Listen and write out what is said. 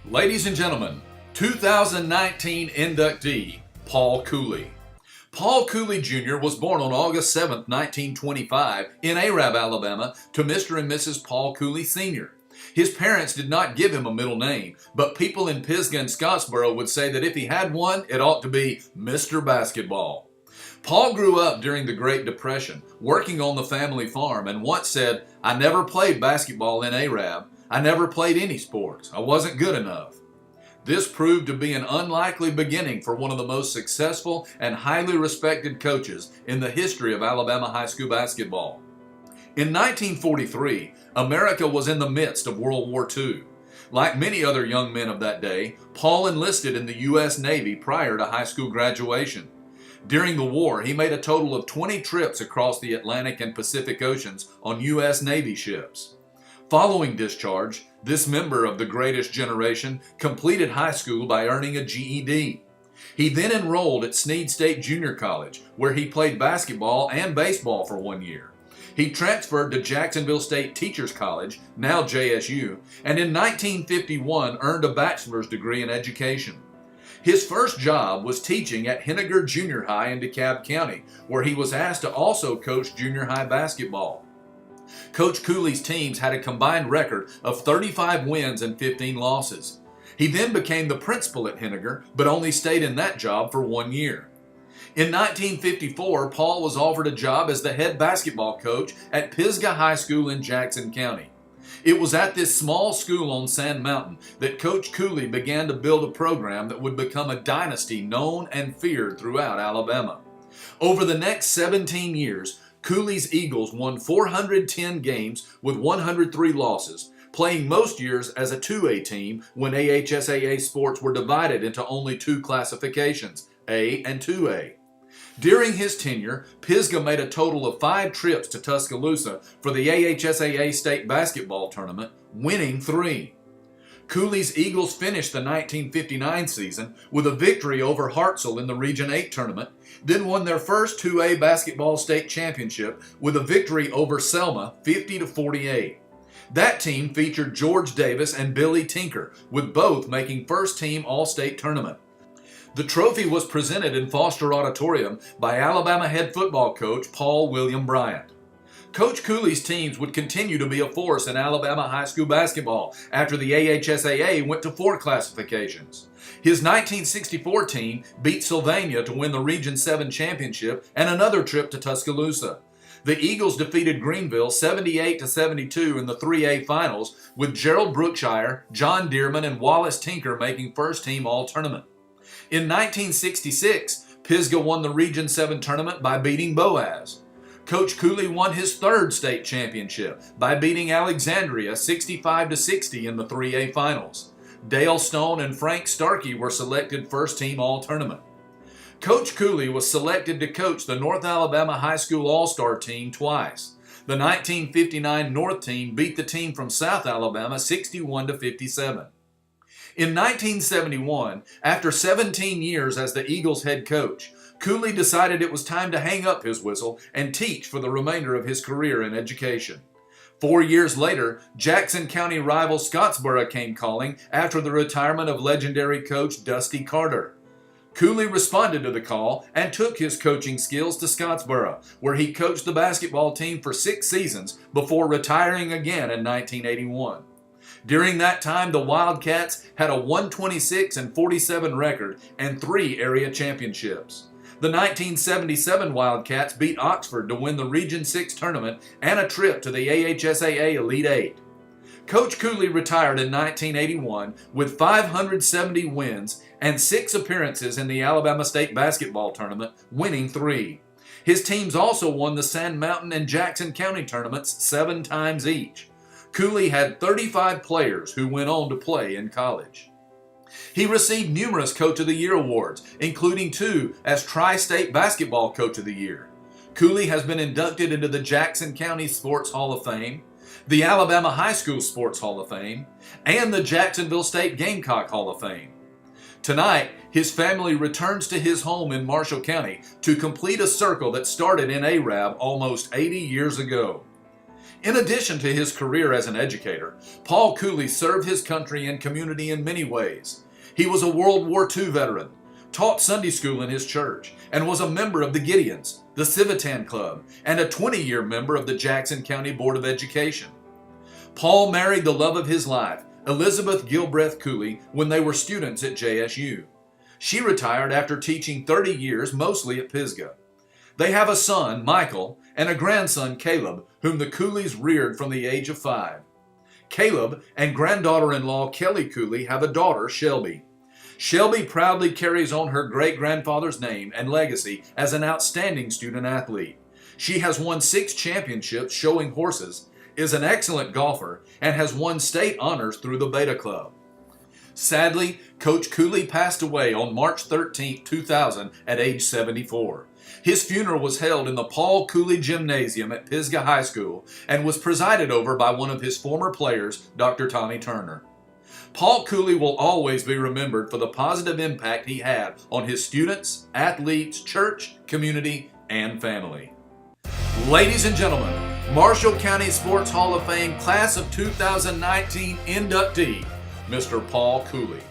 Ladies and gentlemen, 2019 inductee, Paul Cooley. Paul Cooley Jr. was born on August 7, 1925 in Arab, Alabama to Mr. and Mrs. Paul Cooley Sr. His parents did not give him a middle name, but people in Pisgah and Scottsboro would say that if he had one, it ought to be Mr. Basketball. Paul grew up during the Great Depression, working on the family farm, and once said, "I never played basketball in Arab. I never played any sports. I wasn't good enough." This proved to be an unlikely beginning for one of the most successful and highly respected coaches in the history of Alabama high school basketball. In 1943, America was in the midst of World War II. Like many other young men of that day, Paul enlisted in the U.S. Navy prior to high school graduation. During the war, he made a total of 20 trips across the Atlantic and Pacific Oceans on U.S. Navy ships. Following discharge, this member of the greatest generation completed high school by earning a GED. He then enrolled at Snead State Junior College, where he played basketball and baseball for 1 year. He transferred to Jacksonville State Teachers College, now JSU, and in 1951 earned a bachelor's degree in education. His first job was teaching at Henniger Junior High in DeKalb County, where he was asked to also coach junior high basketball. Coach Cooley's teams had a combined record of 35 wins and 15 losses. He then became the principal at Henniger, but only stayed in that job for 1 year. In 1954, Paul was offered a job as the head basketball coach at Pisgah High School in Jackson County. It was at this small school on Sand Mountain that Coach Cooley began to build a program that would become a dynasty known and feared throughout Alabama. Over the next 17 years, Cooley's Eagles won 410 games with 103 losses, playing most years as a 2A team when AHSAA sports were divided into only two classifications, A and 2A. During his tenure, Pisgah made a total of 5 trips to Tuscaloosa for the AHSAA state basketball tournament, winning 3. Cooley's Eagles finished the 1959 season with a victory over Hartselle in the Region 8 tournament, then won their first 2A basketball state championship with a victory over Selma 50-48. That team featured George Davis and Billy Tinker, with both making first-team All-State tournament. The trophy was presented in Foster Auditorium by Alabama head football coach Paul William Bryant. Coach Cooley's teams would continue to be a force in Alabama high school basketball after the AHSAA went to 4 classifications. His 1964 team beat Sylvania to win the Region 7 championship and another trip to Tuscaloosa. The Eagles defeated Greenville 78-72 in the 3A finals, with Gerald Brookshire, John Dearman, and Wallace Tinker making first-team All-Tournament. In 1966, Pisgah won the Region 7 tournament by beating Boaz. Coach Cooley won his 3rd state championship by beating Alexandria 65-60 in the 3A finals. Dale Stone and Frank Starkey were selected first-team All-Tournament. Coach Cooley was selected to coach the North Alabama High School All-Star team twice. The 1959 North team beat the team from South Alabama 61-57. In 1971, after 17 years as the Eagles head coach, Cooley decided it was time to hang up his whistle and teach for the remainder of his career in education. 4 years later, Jackson County rival Scottsboro came calling after the retirement of legendary coach Dusty Carter. Cooley responded to the call and took his coaching skills to Scottsboro, where he coached the basketball team for 6 seasons before retiring again in 1981. During that time, the Wildcats had a 126-47 record and 3 area championships. The 1977 Wildcats beat Oxford to win the Region 6 tournament and a trip to the AHSAA Elite 8. Coach Cooley retired in 1981 with 570 wins and 6 appearances in the Alabama State basketball tournament, winning 3. His teams also won the Sand Mountain and Jackson County tournaments 7 times each. Cooley had 35 players who went on to play in college. He received numerous Coach of the Year awards, including 2 as Tri-State Basketball Coach of the Year. Cooley has been inducted into the Jackson County Sports Hall of Fame, the Alabama High School Sports Hall of Fame, and the Jacksonville State Gamecock Hall of Fame. Tonight, his family returns to his home in Marshall County to complete a circle that started in Arab almost 80 years ago. In addition to his career as an educator, Paul Cooley served his country and community in many ways. He was a World War II veteran, taught Sunday school in his church, and was a member of the Gideons, the Civitan Club, and a 20-year member of the Jackson County Board of Education. Paul married the love of his life, Elizabeth Gilbreth Cooley, when they were students at JSU. She retired after teaching 30 years, mostly at Pisgah. They have a son, Michael, and a grandson, Caleb, whom the Cooleys reared from the age of 5. Caleb and granddaughter-in-law Kelly Cooley have a daughter, Shelby. Shelby proudly carries on her great-grandfather's name and legacy as an outstanding student-athlete. She has won 6 championships showing horses, is an excellent golfer, and has won state honors through the Beta Club. Sadly, Coach Cooley passed away on March 13, 2000 at age 74. His funeral was held in the Paul Cooley Gymnasium at Pisgah High School and was presided over by one of his former players, Dr. Tommy Turner. Paul Cooley will always be remembered for the positive impact he had on his students, athletes, church, community, and family. Ladies and gentlemen, Marshall County Sports Hall of Fame Class of 2019 inductee, Mr. Paul Cooley.